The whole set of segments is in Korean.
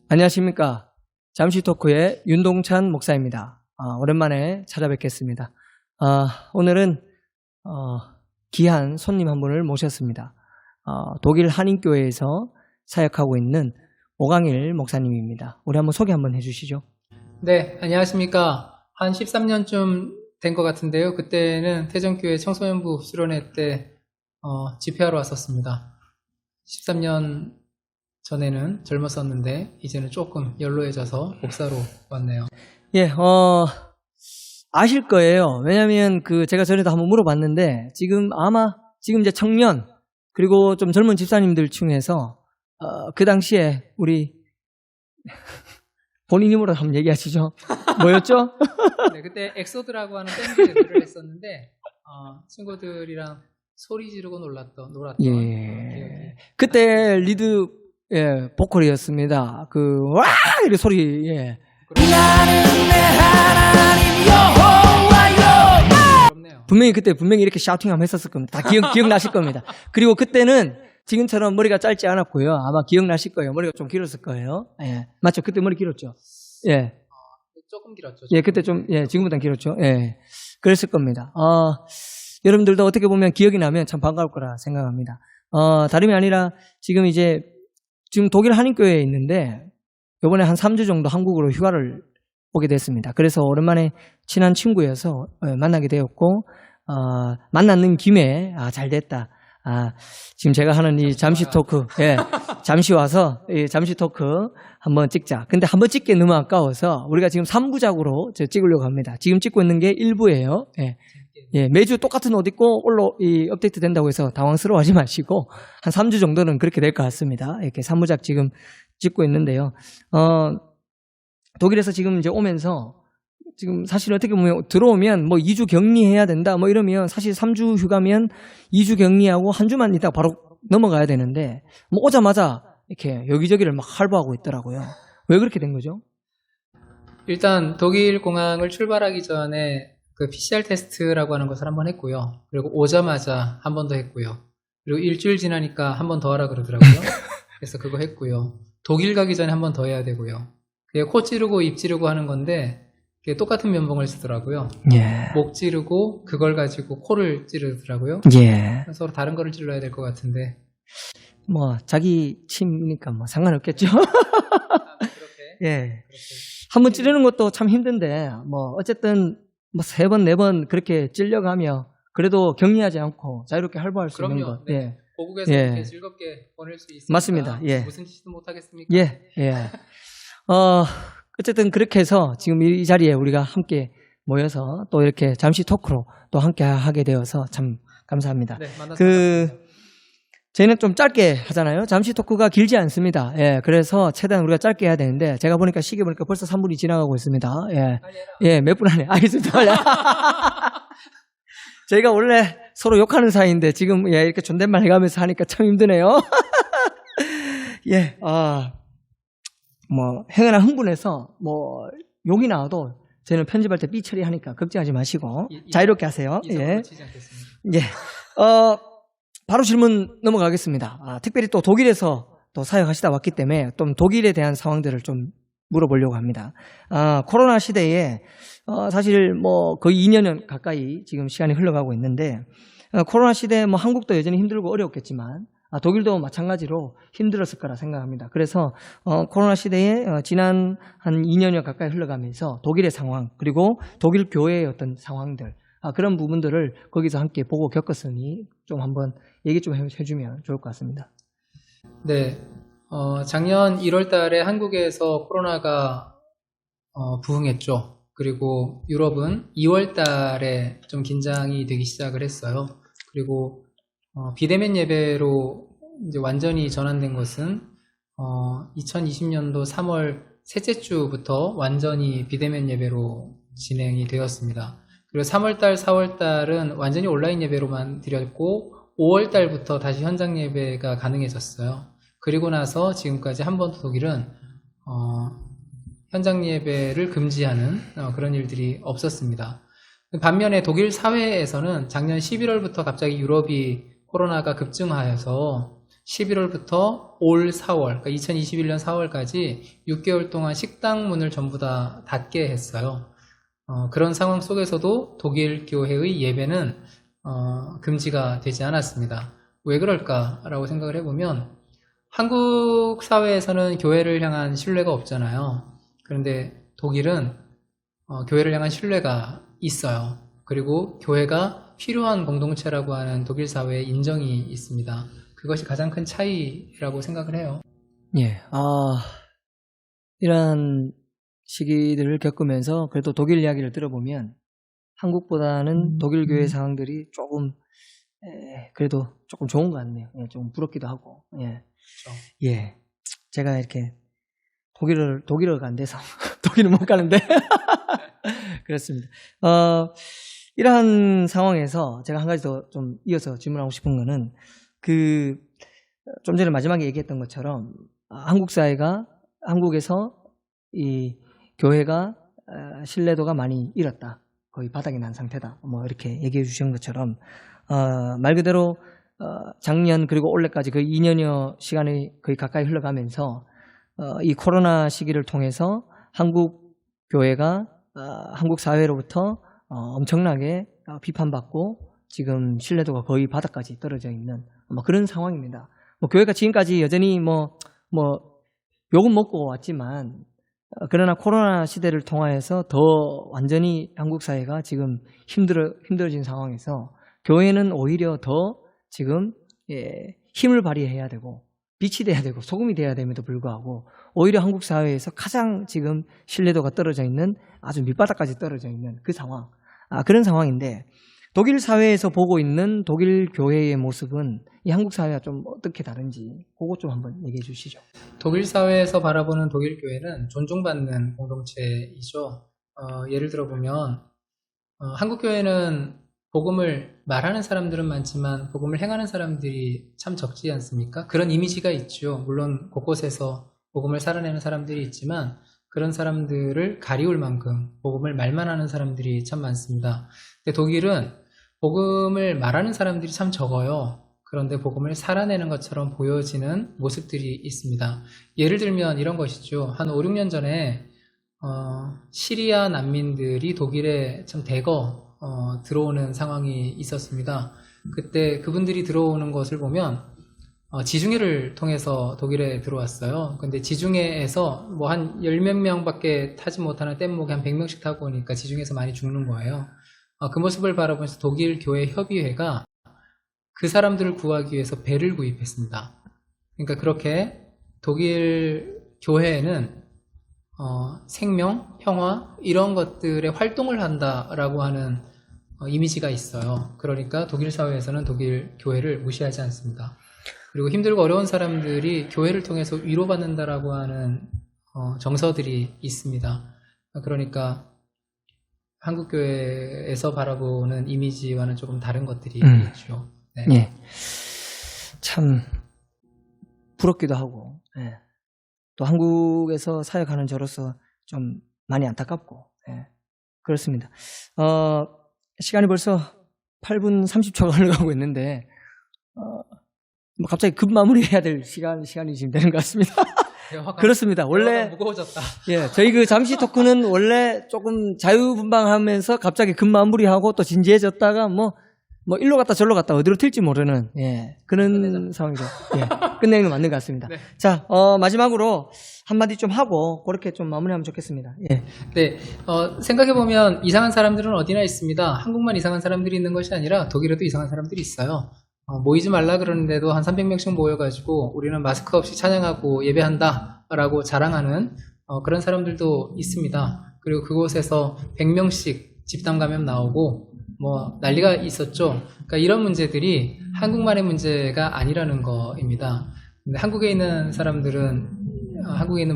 안녕하십니까. 잠시 토크의 윤동찬 목사입니다. 오랜만에 찾아뵙겠습니다. 오늘은 귀한 손님 한 분을 모셨습니다. 독일 한인교회에서 사역하고 있는 오강일 목사님입니다. 우리 한번 소개 한번 해주시죠. 네, 안녕하십니까. 한 13년쯤 된 것 같은데요. 그때는 태정교회 청소년부 수련회 때 집회하러 왔었습니다. 13년 전에는 젊었었는데 이제는 조금 연로해져서 목사로 왔네요. 예, 아실 거예요. 왜냐면 제가 전에도 한번 물어봤는데 지금 이제 청년 그리고 좀 젊은 집사님들 중에서 그 당시에 우리 본인 힘으로 한번 얘기하시죠. 뭐였죠? 네, 그때 엑소드라고 하는 밴드를 했었는데 친구들이랑 소리 지르고 놀았던 예. 그때 리드 보컬이었습니다. 와 이런 소리. 예. 나는 내 하나님 여호와여. 분명히 그때 이렇게 샤우팅하면 했었을 겁니다. 다 기억나실 겁니다. 그리고 그때는 지금처럼 머리가 짧지 않았고요. 아마 기억나실 거예요. 머리가 좀 길었을 거예요. 예. 맞죠? 그때 머리 길었죠? 예. 조금 길었죠. 예, 그때 지금보단 길었죠. 예. 그랬을 겁니다. 여러분들도 어떻게 보면 기억이 나면 참 반가울 거라 생각합니다. 다름이 아니라 지금 독일 한인교회에 있는데 이번에 한 3주 정도 한국으로 휴가를 오게 됐습니다. 그래서 오랜만에 친한 친구여서 만나게 되었고 만났는 김에 잘 됐다. 지금 제가 하는 이 잠시 토크, 잠시 와서 이 잠시 토크 한번 찍자. 근데 한번 찍기 너무 아까워서 우리가 지금 3부작으로 찍으려고 합니다. 지금 찍고 있는 게 1부예요. 예, 매주 똑같은 옷 입고 업데이트 된다고 해서 당황스러워하지 마시고 한 3주 정도는 그렇게 될 것 같습니다. 이렇게 3부작 지금 찍고 있는데요. 독일에서 지금 이제 오면서 지금 사실 어떻게 보면 들어오면 2주 격리해야 된다 이러면 사실 3주 휴가면 2주 격리하고 한 주만 있다가 바로 넘어가야 되는데 오자마자 이렇게 여기저기를 막 활보하고 있더라고요. 왜 그렇게 된 거죠? 일단 독일 공항을 출발하기 전에 그 PCR 테스트라고 하는 것을 한번 했고요. 그리고 오자마자 한 번 더 했고요. 그리고 일주일 지나니까 한 번 더 하라 그러더라고요. 그래서 그거 했고요. 독일 가기 전에 한 번 더 해야 되고요. 그게 코 찌르고 입 찌르고 하는 건데 그게 똑같은 면봉을 쓰더라고요. 예. 목 찌르고 그걸 가지고 코를 찌르더라고요. 예. 서로 다른 거를 찔러야 될 것 같은데. 자기 침이니까 상관없겠죠. 그렇게. 예. 한번 찌르는 것도 참 힘든데 어쨌든 3번, 4번 그렇게 찔려가며 그래도 격리하지 않고 자유롭게 활보할 수 있는 것. 네. 예. 고국에서 이렇게 즐겁게 보낼 수 있으니까 맞습니다. 예. 무슨 짓도 못 하겠습니까? 예. 어쨌든 그렇게 해서 지금 이 자리에 우리가 함께 모여서 또 이렇게 잠시 토크로 또 함께 하게 되어서 참 감사합니다. 네, 만났습니다. 저희는 좀 짧게 하잖아요. 잠시 토크가 길지 않습니다. 예, 그래서 최대한 우리가 짧게 해야 되는데 제가 보니까 시계 보니까 벌써 3분이 지나가고 있습니다. 예, 몇 분 안에 알겠습니다. 저희가 원래 서로 욕하는 사이인데 지금 이렇게 존댓말 해가면서 하니까 참 힘드네요. 예, 행여나 흥분해서 욕이 나와도 저희는 편집할 때 삐 처리하니까 걱정하지 마시고 자유롭게 하세요. 예. 예. 바로 질문 넘어가겠습니다. 특별히 또 독일에서 또 사역하시다 왔기 때문에 좀 독일에 대한 상황들을 좀 물어보려고 합니다. 코로나 시대에 사실 거의 2년 가까이 지금 시간이 흘러가고 있는데 코로나 시대에 한국도 여전히 힘들고 어려웠겠지만 독일도 마찬가지로 힘들었을 거라 생각합니다. 그래서 코로나 시대에 지난 한 2년여 가까이 흘러가면서 독일의 상황 그리고 독일 교회의 어떤 상황들 그런 부분들을 거기서 함께 보고 겪었으니 좀 한번 얘기 좀 해주면 좋을 것 같습니다. 네, 작년 1월 달에 한국에서 코로나가 부흥했죠. 그리고 유럽은 2월 달에 좀 긴장이 되기 시작을 했어요. 그리고 비대면 예배로 이제 완전히 전환된 것은 2020년도 3월 셋째 주부터 완전히 비대면 예배로 진행이 되었습니다. 그리고 3월달, 4월달은 완전히 온라인 예배로만 드렸고 5월달부터 다시 현장 예배가 가능해졌어요. 그리고 나서 지금까지 한 번도 독일은 현장 예배를 금지하는 그런 일들이 없었습니다. 반면에 독일 사회에서는 작년 11월부터 갑자기 유럽이 코로나가 급증하여서 11월부터 올 4월, 그러니까 2021년 4월까지 6개월 동안 식당 문을 전부 다 닫게 했어요. 그런 상황 속에서도 독일 교회의 예배는 금지가 되지 않았습니다. 왜 그럴까라고 생각을 해보면 한국 사회에서는 교회를 향한 신뢰가 없잖아요. 그런데 독일은 교회를 향한 신뢰가 있어요. 그리고 교회가 필요한 공동체라고 하는 독일 사회에 인정이 있습니다. 그것이 가장 큰 차이라고 생각을 해요. 예, 이러한 시기들을 겪으면서 그래도 독일 이야기를 들어보면 한국보다는 독일 교회 상황들이 조금 그래도 조금 좋은 것 같네요. 예, 좀 부럽기도 하고. 예. 그렇죠. 예. 제가 이렇게 독일어가 안 돼서 독일은 못 가는데 그렇습니다. 이러한 상황에서 제가 한 가지 더 좀 이어서 질문하고 싶은 거는 좀 전에 마지막에 얘기했던 것처럼 한국 사회가 한국에서 이 교회가 신뢰도가 많이 잃었다. 거의 바닥이 난 상태다. 뭐 이렇게 얘기해 주신 것처럼 말 그대로 작년 그리고 올해까지 거의 2년여 시간이 거의 가까이 흘러가면서 이 코로나 시기를 통해서 한국 교회가 한국 사회로부터 엄청나게 비판받고 지금 신뢰도가 거의 바닥까지 떨어져 있는 그런 상황입니다. 교회가 지금까지 여전히 욕은 먹고 왔지만 그러나 코로나 시대를 통하여서 더 완전히 한국 사회가 지금 힘들어진 상황에서 교회는 오히려 더 지금 힘을 발휘해야 되고 빛이 돼야 되고 소금이 돼야 됨에도 불구하고 오히려 한국 사회에서 가장 지금 신뢰도가 떨어져 있는 아주 밑바닥까지 떨어져 있는 그 상황, 그런 상황인데 독일 사회에서 보고 있는 독일 교회의 모습은 이 한국 사회와 좀 어떻게 다른지 그것 좀 한번 얘기해 주시죠. 독일 사회에서 바라보는 독일 교회는 존중받는 공동체이죠. 예를 들어보면 한국 교회는 복음을 말하는 사람들은 많지만 복음을 행하는 사람들이 참 적지 않습니까? 그런 이미지가 있죠. 물론 곳곳에서 복음을 살아내는 사람들이 있지만 그런 사람들을 가리울 만큼 복음을 말만 하는 사람들이 참 많습니다. 근데 독일은 복음을 말하는 사람들이 참 적어요. 그런데 복음을 살아내는 것처럼 보여지는 모습들이 있습니다. 예를 들면 이런 것이죠. 한 5, 6년 전에 시리아 난민들이 독일에 참 대거 들어오는 상황이 있었습니다. 그때 그분들이 들어오는 것을 보면 지중해를 통해서 독일에 들어왔어요. 근데 지중해에서 뭐 한 10몇 명밖에 타지 못하는 뗏목에 한 100명씩 타고 오니까 지중해에서 많이 죽는 거예요. 그 모습을 바라보면서 독일 교회 협의회가 그 사람들을 구하기 위해서 배를 구입했습니다. 그러니까 그렇게 독일 교회에는 생명, 평화 이런 것들의 활동을 한다라고 하는 이미지가 있어요. 그러니까 독일 사회에서는 독일 교회를 무시하지 않습니다. 그리고 힘들고 어려운 사람들이 교회를 통해서 위로받는다라고 하는 정서들이 있습니다. 그러니까 한국 교회에서 바라보는 이미지와는 조금 다른 것들이 있죠. 네. 예. 참 부럽기도 하고 또 한국에서 사역하는 저로서 좀 많이 안타깝고 그렇습니다. 시간이 벌써 8분 30초가 흘러가고 있는데 갑자기 급 마무리해야 될 시간이 지금 되는 것 같습니다. 그렇습니다. 원래 무거워졌다. 예, 저희 그 잠시 토크는 원래 조금 자유분방하면서 갑자기 급 마무리하고 또 진지해졌다가 뭐 일로 갔다 절로 갔다 어디로 튈지 모르는 그런 상황이죠. 끝내는 거 맞는 것 같습니다. 네. 자, 마지막으로 한마디 좀 하고 그렇게 좀 마무리하면 좋겠습니다. 네, 생각해보면 이상한 사람들은 어디나 있습니다. 한국만 이상한 사람들이 있는 것이 아니라 독일에도 이상한 사람들이 있어요. 모이지 말라 그러는데도 한 300명씩 모여가지고 우리는 마스크 없이 찬양하고 예배한다 라고 자랑하는 그런 사람들도 있습니다. 그리고 그곳에서 100명씩 집단 감염 나오고 난리가 있었죠. 그러니까 이런 문제들이 한국만의 문제가 아니라는 거입니다. 근데 한국에 있는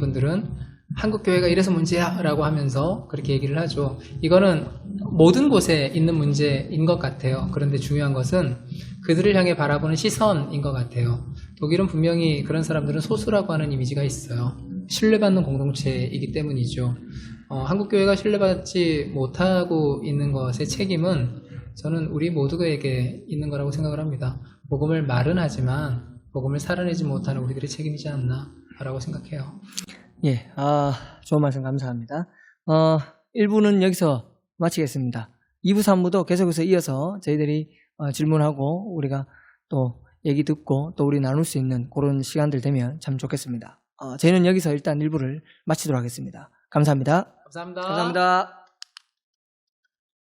분들은 한국 교회가 이래서 문제야 라고 하면서 그렇게 얘기를 하죠. 이거는 모든 곳에 있는 문제인 것 같아요. 그런데 중요한 것은 그들을 향해 바라보는 시선인 것 같아요. 독일은 분명히 그런 사람들은 소수라고 하는 이미지가 있어요. 신뢰받는 공동체이기 때문이죠. 한국 교회가 신뢰받지 못하고 있는 것의 책임은 저는 우리 모두에게 있는 거라고 생각을 합니다. 복음을 말은 하지만 복음을 살아내지 못하는 우리들의 책임이지 않나라고 생각해요. 예, 좋은 말씀 감사합니다. 1부는 여기서 마치겠습니다. 2부, 3부도 계속해서 이어서 저희들이 질문하고 우리가 또 얘기 듣고 또 우리 나눌 수 있는 그런 시간들 되면 참 좋겠습니다. 저희는 여기서 일단 1부를 마치도록 하겠습니다. 감사합니다. 감사합니다. 감사합니다.